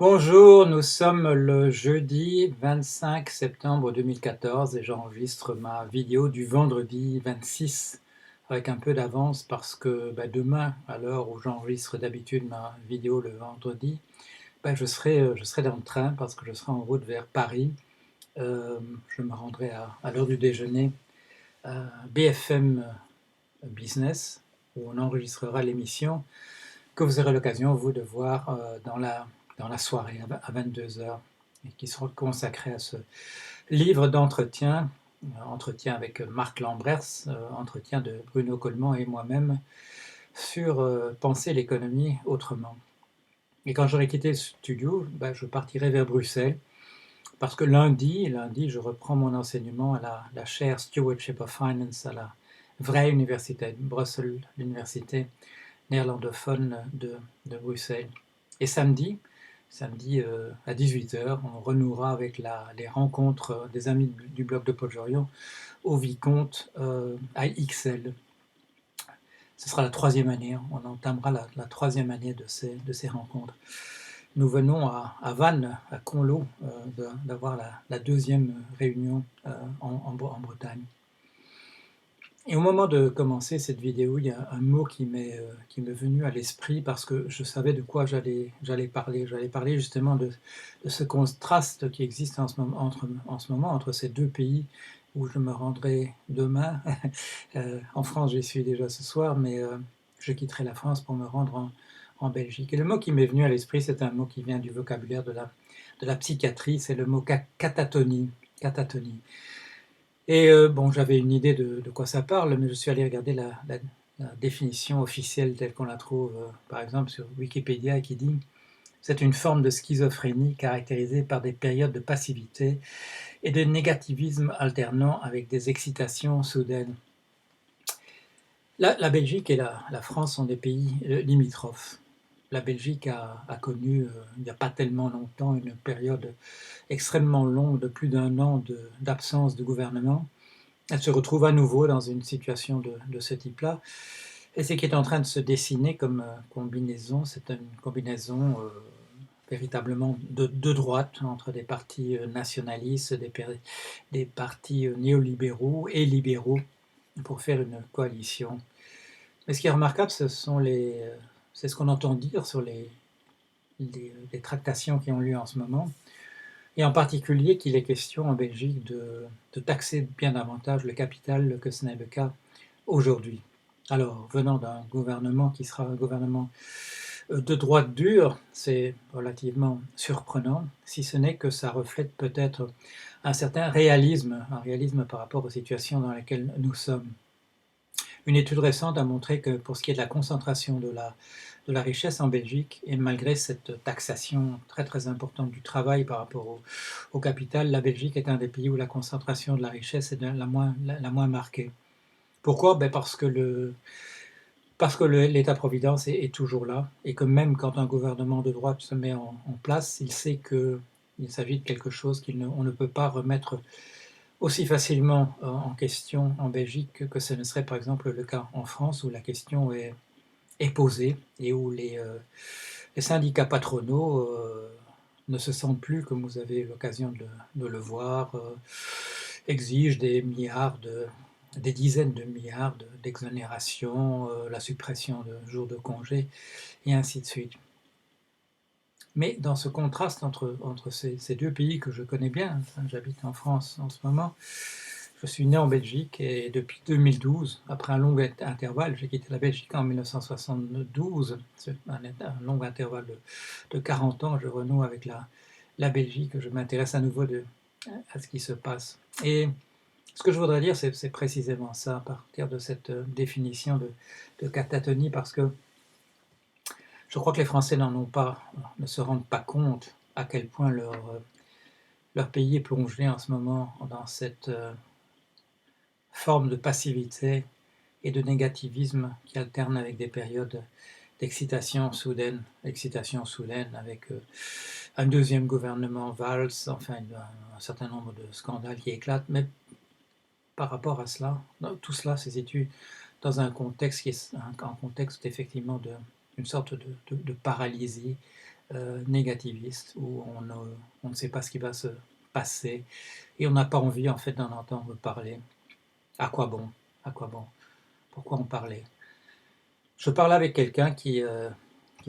Bonjour, nous sommes le jeudi 25 septembre 2014 et j'enregistre ma vidéo du vendredi 26 avec un peu d'avance parce que demain, à l'heure où j'enregistre d'habitude ma vidéo le vendredi, je serai dans le train parce que je serai en route vers Paris. Je me rendrai à l'heure du déjeuner à BFM Business où on enregistrera l'émission que vous aurez l'occasion, vous, de voir dans la soirée à 22 heures, et qui sera consacré à ce livre d'entretien, entretien avec Marc Lambrers, entretien de Bruno Coleman et moi-même, sur penser l'économie autrement. Et quand j'aurai quitté le studio, je partirai vers Bruxelles, parce que lundi, je reprends mon enseignement à la chaire Stewardship of Finance à la vraie université de Bruxelles, l'université néerlandophone de Bruxelles. Et samedi à 18 h, on renouera avec les rencontres des amis du blog de Paul Jorion au Vicomte à Ixelles. Ce sera la troisième année, on entamera la troisième année de ces rencontres. Nous venons à Vannes, à Conlo, d'avoir la deuxième réunion en Bretagne. Et au moment de commencer cette vidéo, il y a un mot qui m'est venu à l'esprit parce que je savais de quoi j'allais parler. J'allais parler justement de ce contraste qui existe en ce moment entre ces deux pays où je me rendrai demain. En France, j'y suis déjà ce soir, mais je quitterai la France pour me rendre en Belgique. Et le mot qui m'est venu à l'esprit, c'est un mot qui vient du vocabulaire de la psychiatrie, c'est le mot catatonie. Catatonie. Et j'avais une idée de quoi ça parle, mais je suis allé regarder la définition officielle telle qu'on la trouve, par exemple, sur Wikipédia, qui dit « C'est une forme de schizophrénie caractérisée par des périodes de passivité et de négativisme alternant avec des excitations soudaines. » La Belgique et la France sont des pays limitrophes. La Belgique a connu, il n'y a pas tellement longtemps, une période extrêmement longue de plus d'1 an d'absence de gouvernement. Elle se retrouve à nouveau dans une situation de ce type-là. Et ce qui est en train de se dessiner comme combinaison, c'est une combinaison véritablement de droite entre des partis nationalistes, des partis néolibéraux et libéraux pour faire une coalition. Mais ce qui est remarquable, c'est ce qu'on entend dire sur les tractations qui ont lieu en ce moment. Et en particulier qu'il est question en Belgique de taxer bien davantage le capital que ce n'est le cas aujourd'hui. Alors, venant d'un gouvernement qui sera un gouvernement de droite dure, c'est relativement surprenant, si ce n'est que ça reflète peut-être un certain réalisme, un réalisme par rapport aux situations dans lesquelles nous sommes. Une étude récente a montré que pour ce qui est de la concentration de la richesse en Belgique, et malgré cette taxation très très importante du travail par rapport au capital, la Belgique est un des pays où la concentration de la richesse est la moins marquée. Pourquoi ? Parce que l'État-providence est toujours là, et que même quand un gouvernement de droite se met en place, il sait qu'il s'agit de quelque chose qu'on ne peut pas remettre aussi facilement en question en Belgique que ce ne serait par exemple le cas en France, où la question est posée et où les syndicats patronaux ne se sentent plus, comme vous avez l'occasion de le voir, exigent des dizaines de milliards d'exonérations, la suppression de jours de congé, et ainsi de suite. Mais dans ce contraste entre ces deux pays que je connais bien, j'habite en France en ce moment, je suis né en Belgique et depuis 2012, après un long intervalle, j'ai quitté la Belgique en 1972, c'est un long intervalle de 40 ans, je renoue avec la Belgique, je m'intéresse à nouveau à ce qui se passe. Et ce que je voudrais dire, c'est précisément ça, à partir de cette définition de catatonie, parce que je crois que les Français ne se rendent pas compte à quel point leur pays est plongé en ce moment dans cette forme de passivité et de négativisme qui alterne avec des périodes d'excitation soudaine avec un deuxième gouvernement Valls, enfin un certain nombre de scandales qui éclatent. Mais par rapport à cela, tout cela se situe dans un contexte qui est un contexte effectivement d'une sorte de paralysie négativiste, où on ne sait pas ce qui va se passer et on n'a pas envie en fait d'en entendre parler. À quoi bon? À quoi bon? Pourquoi en parler? Je parlais avec quelqu'un qui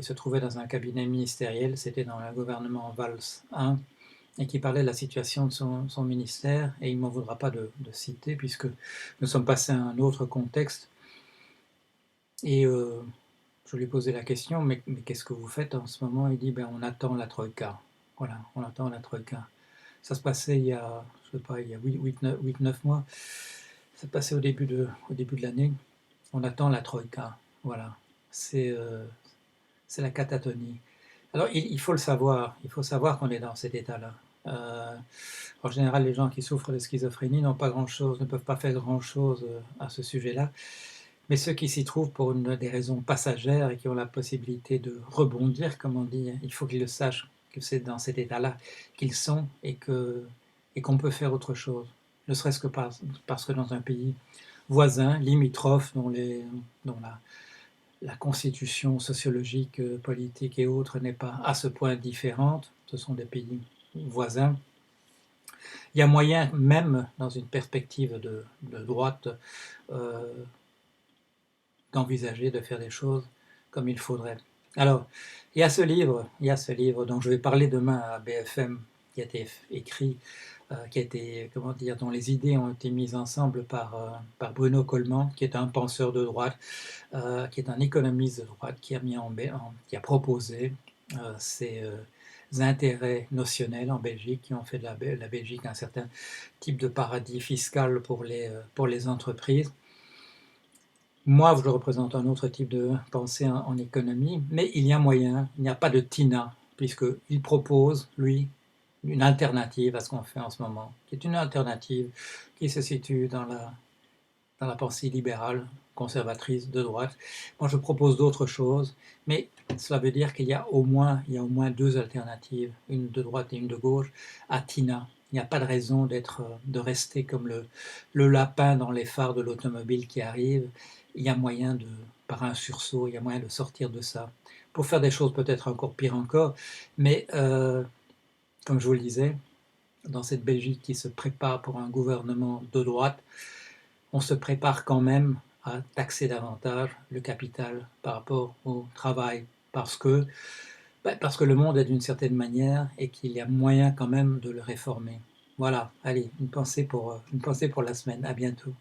se trouvait dans un cabinet ministériel, c'était dans le gouvernement Valls I, et qui parlait de la situation de son ministère, et il ne m'en voudra pas de citer, puisque nous sommes passés à un autre contexte. Et je lui ai posé la question, mais qu'est-ce que vous faites en ce moment? Il dit, ben, on attend la troïka. Voilà, on attend la troïka. Ça se passait il y a, je sais pas, il y a 8-9 mois. Ça se passait au début de l'année. On attend la troïka. Voilà, c'est la catatonie. Alors il faut le savoir, il faut savoir qu'on est dans cet état-là. En général, les gens qui souffrent de schizophrénie n'ont pas grand-chose, ne peuvent pas faire grand-chose à ce sujet-là. Mais ceux qui s'y trouvent pour des raisons passagères et qui ont la possibilité de rebondir, comme on dit, il faut qu'ils le sachent, que c'est dans cet état-là qu'ils sont et qu'on peut faire autre chose. Ne serait-ce que parce que dans un pays voisin, limitrophe, dont la constitution sociologique, politique et autres n'est pas à ce point différente, ce sont des pays voisins, il y a moyen, même dans une perspective de droite, euh, d'envisager de faire des choses comme il faudrait. Alors, il y a ce livre dont je vais parler demain à BFM, qui a été écrit, qui a été, comment dire, dont les idées ont été mises ensemble par Bruno Coleman, qui est un penseur de droite, qui est un économiste de droite, qui a proposé ces intérêts notionnels en Belgique, qui ont fait de la Belgique un certain type de paradis fiscal pour les entreprises. Moi, je représente un autre type de pensée en économie, mais il y a moyen, il n'y a pas de TINA, puisqu'il propose, lui, une alternative à ce qu'on fait en ce moment, qui est une alternative qui se situe dans la pensée libérale, conservatrice de droite. Moi, je propose d'autres choses, mais cela veut dire qu'il y a au moins deux alternatives, une de droite et une de gauche, à TINA. Il n'y a pas de raison de rester comme le lapin dans les phares de l'automobile qui arrive. Il y a moyen par un sursaut, il y a moyen de sortir de ça, pour faire des choses peut-être encore pires encore, mais comme je vous le disais, dans cette Belgique qui se prépare pour un gouvernement de droite, on se prépare quand même à taxer davantage le capital par rapport au travail, parce que le monde est d'une certaine manière et qu'il y a moyen quand même de le réformer. Voilà, allez, une pensée pour la semaine. À bientôt.